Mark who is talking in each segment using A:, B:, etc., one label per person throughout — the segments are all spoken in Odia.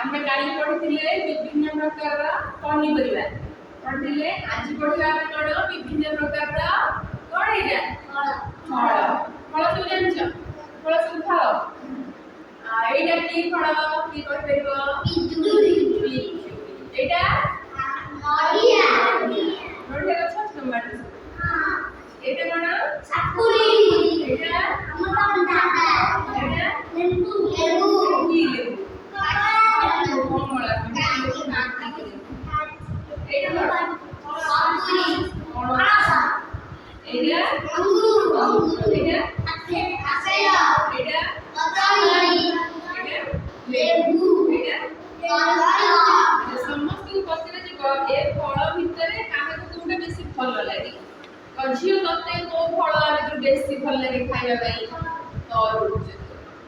A: ଆମେ କାଲି ପଢିଥିଲେ ବିଭିନ୍ନ ପ୍ରକାରର ପନିପରିବା ପଢିଥିଲେ। ଆଜି ପଢିବା ଆମେ କଣ ବିଭିନ୍ନ ପ୍ରକାରର କଣ ଏଇଟା ଫଳ। ଫଳ ସବୁ ଜାଣିଛ? ଫଳ ସବୁ ଖାଅ। এইটা কি ফল কি କହିପାରିବ? ପିଜୁଳି। এইটা ନଡ଼ିଆ। ନଡ଼ିଆ ଗଛ ଅଛି ତମ ବାଡ଼ିରେ? ହଁ। এইটা କଣ? ସାପୁରି। এইଟା ଅମୃତଭଣ୍ଡା। এইଟା ଲେମ୍ବୁ। ଲେମ୍ବୁ। କି ଲେମ୍ବୁ? କମଳା। এইটা କଣ? ସାପୁରି। ପଣସ। এইটা ଅଙ୍ଗୁର। এইটা আপেল। এইটা କଦଳୀ। এইটা লেবু। এইটা କମଳା। ସମସ୍ତଙ୍କୁ ପଚରା ଯିବ ଏ ଫଳ ଭିତରେ କାହାକୁ କୋଉଟା ବେଶୀ ଭଲ ଲାଗେ? ଝିଅ ତତେ କୋଉ ଫଳ ଭିତରୁ ବେଶୀ ଭଲ ଲାଗେ ଖାଇବା ପାଇଁ? ତରଭୁଜ।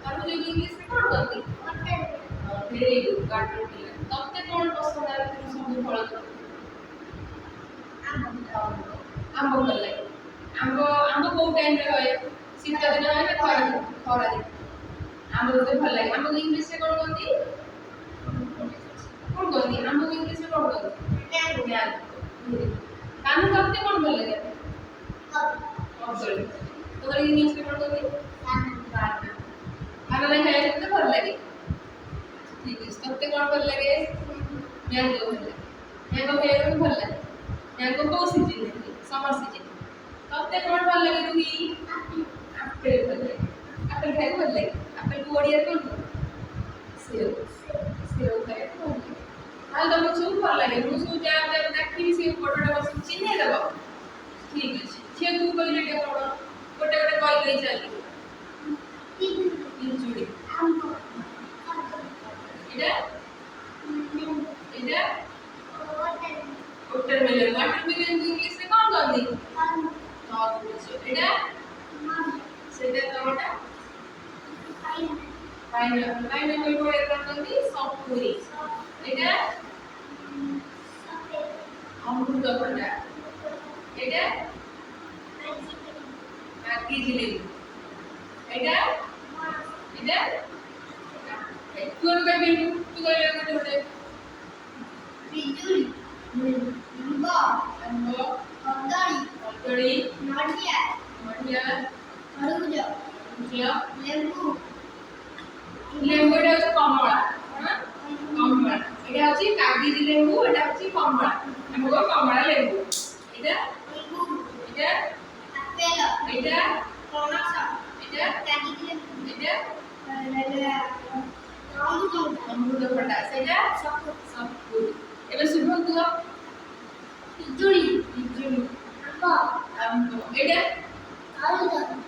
A: ତରଭୁଜ ଇଂଲିଶରେ କଣ କହନ୍ତି? Very good watermelon. ତତେ କଣ ପସନ୍ଦ ଆ ଭିତରୁ ସବୁ ଫଳ? ଆମ୍ବ ଭଲ ଲାଗେ। ଆମ୍ବ କୋଉ ଟାଇମରେ ହୁଏ? ଶୀତ ଦିନ ହୁଏ ନା ଖରା ଦିନ? ଖରା ଦିନ। ଆମ୍ବ ତତେ ଭଲ ଲାଗେ। ଆମ୍ବକୁ ଇଂଲିଶରେ କଣ କହନ୍ତି? କଣ କହନ୍ତି? ଆମ୍ବକୁ ଇଂଲିଶରେ କଣ କହନ୍ତି? କାନୁ ତତେ କଣ ଭଲ ଲାଗେ? କଦଳୀ। କଦଳୀ ଇଂଲିଶରେ କଣ କହନ୍ତି? ବାନାନା। ବାନାନା ଖାଇବାକୁ ତତେ ଭଲ ଲାଗେ? ଠିକ ଅଛି। ତତେ କଣ ଭଲ ଲାଗେ? ମ୍ୟାଙ୍ଗୋ ଭଲ ଲାଗେ। ମ୍ୟାଙ୍ଗୋ ଖାଇବାକୁ ଭଲ ଲାଗେ। ମ୍ୟାଙ୍ଗୋ କୋଉ ସିଜିନରେ ହୁଏ? ସମର ସିଜିନ। ତତେ କଣ ଭଲ ଲାଗେ ରୁହି? ଆପେଲ ଭଲ ଲାଗେ। ଆପେଲ ଖାଇବାକୁ ଭଲ ଲାଗେ। ଆପେଲକୁ ଓଡ଼ିଆରେ କଣ କହନ୍ତି? ସେଓ। ସେଓ ଖାଇବାକୁ ଭଲ ଲାଗେ। ତାହେଲେ ତମକୁ ସବୁ ଭଲ ଲାଗେ। ମୁଁ ସବୁ ଯାହା ଡାକିବି ସେ ପଟଟା ବସିକି ଚିହ୍ନେଇ ଦେବ। ଠିକ ଅଛି। ଝିଅ ତୁ କହିଲେ ଟିକେ କଣ? ଗୋଟେ ଗୋଟେ କହି ଚାଲିବ। ପିଜୁଳି। ଏଇଟା ଏଇଟା ୱାଟରମେଲନ। ୱାଟରମେଲନ ଇଂଲିଶରେ କଣ କହନ୍ତି? ତରଭୁଜ। ଏଇଟା ସେଇଟା ତମଟା ପାଇନାପଲ। ପାଇନାପଲ କୁ କଣ କହନ୍ତି? ସପୁରି। ଏଇଟା ଅମୃତଭଣ୍ଡା। ଏଇଟା କାଗଜି ଲେମ୍ବୁ। ଏଇଟା ଏଇଟା ତୁ କହିଲୁ ତୁ କହିଲେ ଗୋଟେ ପିଜୁଳି। ଆମ୍ବ। କଦଳୀ। ନଡ଼ିଆ। ତରଭୁଜ। ଲେମ୍ବୁ। ଲେମ୍ବୁ ଏଟା ହଉଛି କମଳା। କମଳା। ଏଟା ହଉଛି କାଗଜି ଲେମ୍ବୁ। ଏଟା ହଉଛି କମଳା। ଆମେ କହିବା କମଳା ଲେମ୍ବୁ। ଏଇଟା ଏଇଟା ଆପେଲ। ଏଇଟା ପଣସ। ଏଇଟା କାଗଜି ଲେମ୍ବୁ। ଏଇଟା ଅମୃତଭଣ୍ଡା। ସେଇଟା ସପୁରି। ଏବେ ଶୁଭ କୁହ। ପିଜୁଳି। ଆମ୍ବ। ଏଇଟା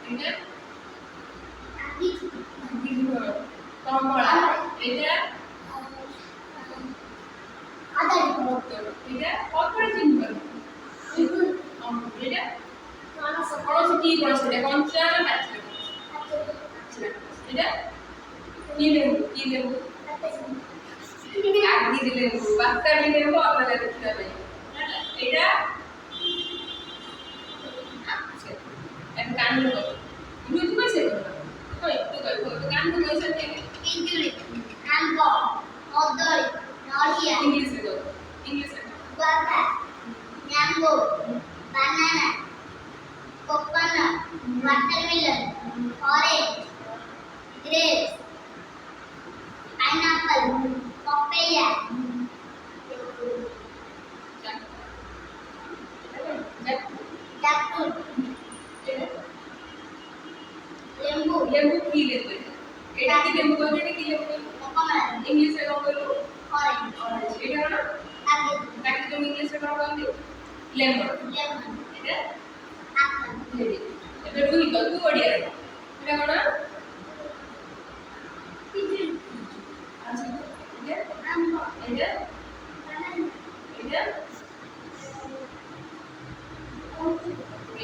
A: ଏଇଟା କମଳା। ଏଇଟା ଏଇଟା କଦଳୀ ଚିହ୍ନି ପାରୁନ? ଏଇଟା ପଣସ କି ପଣସ? ଏଇଟା କଞ୍ଚା ନା ପାଚିଲା? ଏଇଟା କି ଲେମ୍ବୁ? କାଗଜି ଲେମ୍ବୁ। ବାତାବି ଲେମ୍ବୁ ଅଲଗା ଦେଖିବା ପାଇଁ। ଏଇଟା କାନୁ ବୁଝିପାରୁଛ? କାନୁ ପିଜୁଳି। ଆମ୍ବ। କଦଳୀ। ନଡ଼ିଆ। ଇଂଲିଶରେ guava, mango, banana, coconut, watermelon, orange, grapes, pineapple, papaya, jackfruit, lembu. Lembu ki lembu? Eta ki lembu कहते हैं कि lembu? Coconut. English में कौन बोलो? Orange. Orange. এটা না? তাকে তুমি ইংলিশে কଣ কহନ୍ତି? লেমন। এটা আপেল। ଏବେ ରୁହି କହ ତୁ ଓଡ଼ିଆରେ କହ। এটা କଣ? ପିଜୁଳି। ଆଚ୍ଛା এটা ଆମ୍ବ। এটা ବାନାନା। এটা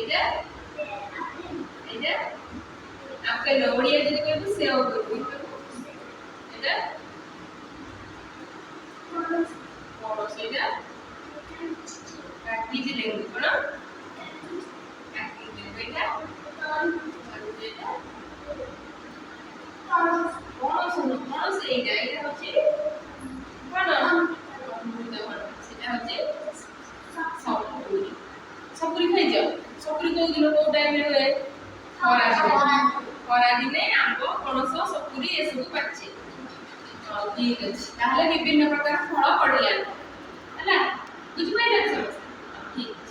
A: এটা এটা আপেଲ। ଓଡ଼ିଆ ଯଦି କହିବୁ ସେଓ କହିବୁ। এটা ପଣସ। এটা କାଗଜି ଲେମ୍ବୁ। କଣ? କାଗଜି ଲେମ୍ବୁ। ଏଇଟା ପଣସ। ପଣସ ଏଇଟା ହଉଛି କୋଉ ଦିନ କୋଉ ଟାଇମରେ ହୁଏ? ଖରା ଦିନେ ଆମ୍ବ ପଣସ ସପୁରୀ ଏସବୁ ପାଚେ। ହଉ ଠିକ ଅଛି, ତାହେଲେ ବିଭିନ୍ନ ପ୍ରକାର ଫଳ ପଡିଲା ହେଲା, ବୁଝିପାରିଲେ ସମସ୍ତେ? ଠିକ।